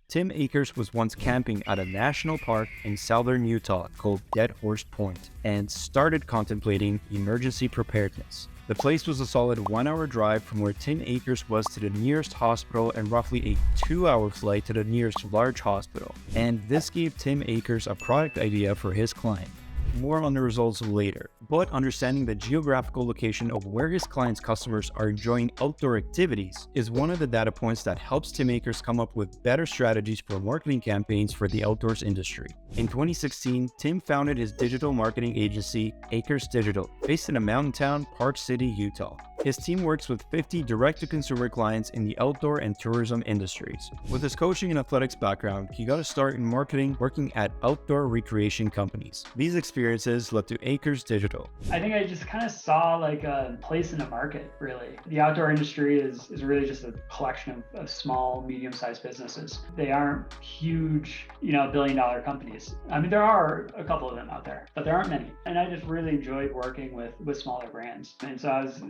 Tim Akers was once camping at a national park in southern Utah called Dead Horse Point and started contemplating emergency preparedness. The place was a solid 1-hour drive from where Tim Akers was to the nearest hospital and roughly a 2-hour flight to the nearest large hospital. And this gave Tim Akers a product idea for his client. More on the results later, but understanding the geographical location of where his client's customers are enjoying outdoor activities is one of the data points that helps Tim Akers come up with better strategies for marketing campaigns for the outdoors industry. In 2016, Tim founded his digital marketing agency, Akers Digital, based in a mountain town, Park City, Utah. His team works with 50 direct-to-consumer clients in the outdoor and tourism industries. With his coaching and athletics background, he got a start in marketing working at outdoor recreation companies. These experiences led to Akers Digital. I think I just kind of saw like a place in the market, really. The outdoor industry is really just a collection of small, medium-sized businesses. They aren't huge, billion-dollar companies. I mean, there are a couple of them out there, but there aren't many. And I just really enjoyed working with smaller brands. And so I was,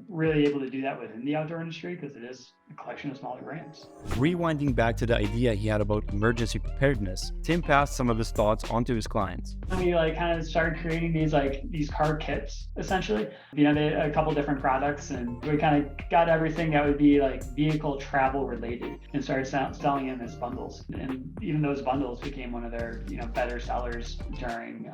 really able to do that within the outdoor industry because it is a collection of smaller brands. Rewinding back to the idea he had about emergency preparedness, Tim passed some of his thoughts onto his clients. We kind of started creating these car kits, essentially. They had a couple different products, and we kind of got everything that would be like vehicle travel related and started selling them as bundles. And even those bundles became one of their better sellers during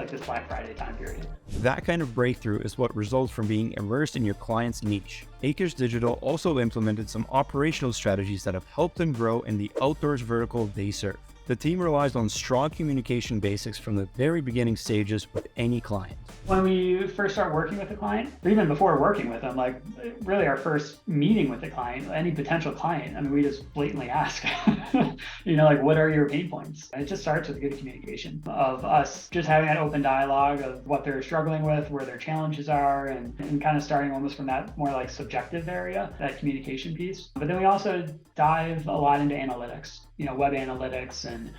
this Black Friday time period. That kind of breakthrough is what results from being immersed in your client's niche. Akers Digital also implemented some operational strategies that have helped them grow in the outdoors vertical they serve. The team relies on strong communication basics from the very beginning stages with any client. When we first start working with a client, or even before working with them, really our first meeting with the client, any potential client, we just blatantly ask, what are your pain points? And it just starts with good communication of us just having that open dialogue of what they're struggling with, where their challenges are, and kind of starting almost from that more like subjective area, that communication piece. But then we also dive a lot into analytics, web analytics, and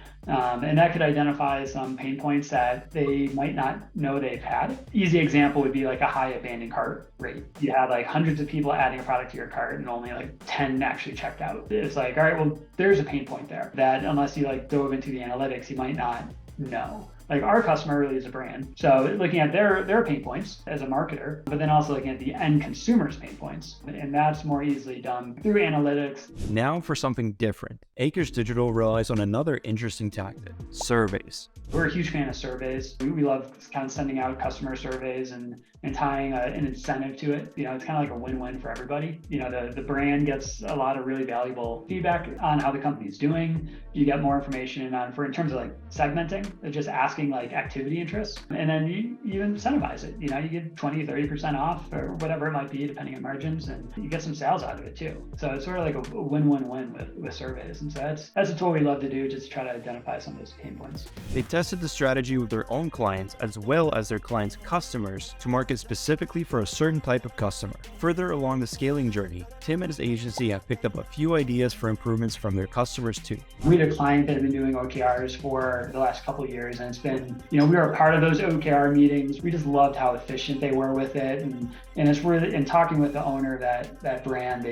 that could identify some pain points that they might not know they've had. Easy example would be like a high abandoned cart rate. You have hundreds of people adding a product to your cart and only 10 actually checked out. It's all right, well, there's a pain point there that unless you dove into the analytics, you might not know. Our customer really is a brand. So looking at their pain points as a marketer, but then also looking at the end consumer's pain points. And that's more easily done through analytics. Now for something different. Akers Digital relies on another interesting tactic, surveys. We're a huge fan of surveys. We love kind of sending out customer surveys and tying an incentive to it. It's kind of like a win-win for everybody. The brand gets a lot of really valuable feedback on how the company's doing. You get more information in terms of segmenting, just asking activity interests, and then you even incentivize it. You get 20-30% off or whatever it might be, depending on margins, and you get some sales out of it too. So it's sort of like a win-win-win with surveys. And so that's a tool we love to do, just to try to identify some of those pain points. They tested the strategy with their own clients as well as their clients' customers to market specifically for a certain type of customer. Further along the scaling journey, Tim and his agency have picked up a few ideas for improvements from their customers too. We had a client that had been doing OKRs for the last couple of years, and it's been, we were a part of those OKR meetings. We just loved how efficient they were with it, and it's really, in talking with the owner of that brand,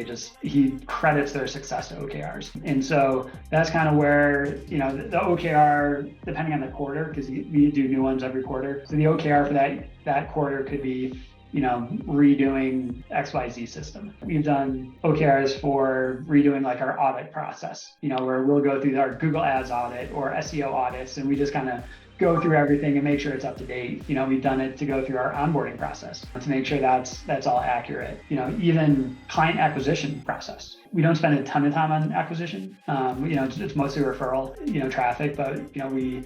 he credits their success to OKRs. And so that's kind of where, the OKR, depending on the quarter, because we do new ones every quarter. So the OKR for that quarter could be, redoing XYZ system. We've done OKRs for redoing our audit process, where we'll go through our Google Ads audit or SEO audits, and we just kind of go through everything and make sure it's up to date. We've done it to go through our onboarding process to make sure that's all accurate. Even client acquisition process. We don't spend a ton of time on acquisition. It's mostly referral, traffic, but we,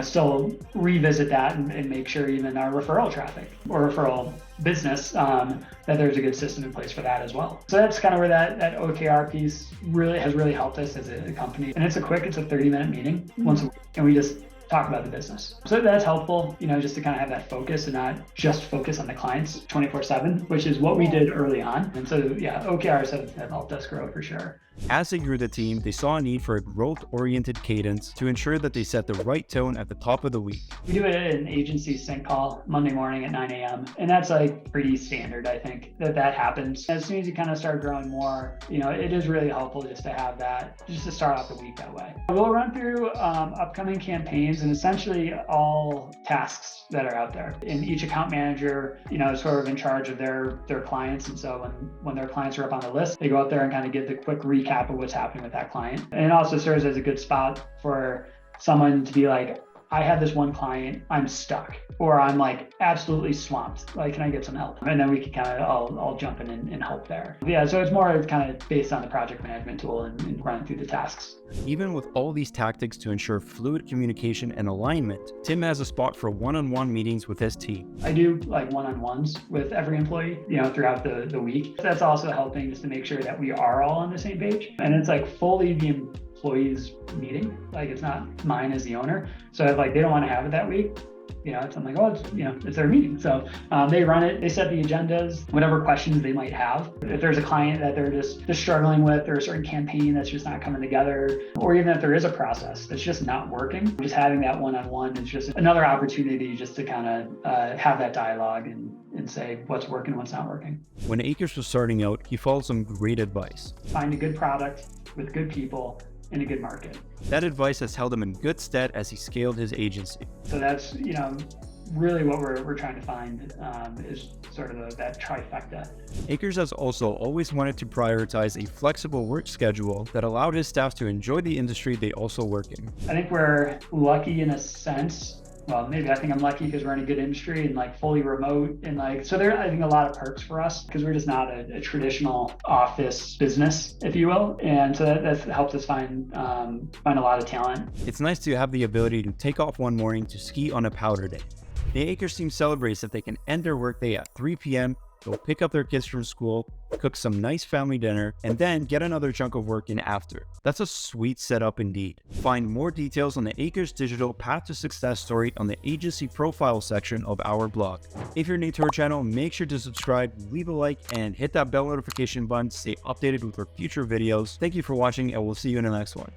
still revisit that and make sure even our referral traffic or referral business, that there's a good system in place for that as well. So that's kind of where that OKR piece has really helped us as a company. And it's a 30-minute meeting once a week, and we just talk about the business. So that's helpful, just to kind of have that focus and not just focus on the clients 24/7, which is what we did early on. And so, yeah, OKRs have helped us grow for sure. As they grew the team, they saw a need for a growth-oriented cadence to ensure that they set the right tone at the top of the week. We do an agency sync call Monday morning at 9 a.m. And that's like pretty standard, I think, that happens. As soon as you kind of start growing more, it is really helpful just to have that, just to start off the week that way. We'll run through upcoming campaigns and essentially all tasks that are out there. And each account manager, is sort of in charge of their clients. And so when their clients are up on the list, they go out there and kind of get the quick recap of what's happening with that client. And it also serves as a good spot for someone to be like, I have this one client, I'm stuck, or I'm like absolutely swamped. Like, can I get some help? And then we can kind of all jump in and help there. Yeah, so it's more kind of based on the project management tool and running through the tasks. Even with all these tactics to ensure fluid communication and alignment, Tim has a spot for one-on-one meetings with his team. I do like one-on-ones with every employee, throughout the week. That's also helping just to make sure that we are all on the same page. And it's like fully the employees meeting, like it's not mine as the owner. So if like they don't want to have it that week, I'm like, it's their meeting. So they run it, they set the agendas, whatever questions they might have. If there's a client that they're just struggling with, or a certain campaign that's just not coming together, or even if there is a process that's just not working, just having that one-on-one is just another opportunity just to kind of have that dialogue and say what's working, what's not working. When Akers was starting out, he followed some great advice. Find a good product with good people in a good market. That advice has held him in good stead as he scaled his agency. So that's, really what we're trying to find is sort of that trifecta. Akers has also always wanted to prioritize a flexible work schedule that allowed his staff to enjoy the industry they also work in. I think we're lucky in a sense. Well, maybe I think I'm lucky because we're in a good industry and like fully remote and so there, I think a lot of perks for us because we're just not a traditional office business, if you will. And so that helps us find a lot of talent. It's nice to have the ability to take off one morning to ski on a powder day. The Akers team celebrates that they can end their workday at 3 p.m., go pick up their kids from school, cook some nice family dinner, and then get another chunk of work in after. That's a sweet setup indeed. Find more details on the Akers Digital Path to Success story on the agency profile section of our blog. If you're new to our channel, make sure to subscribe, leave a like, and hit that bell notification button to stay updated with our future videos. Thank you for watching, and we'll see you in the next one.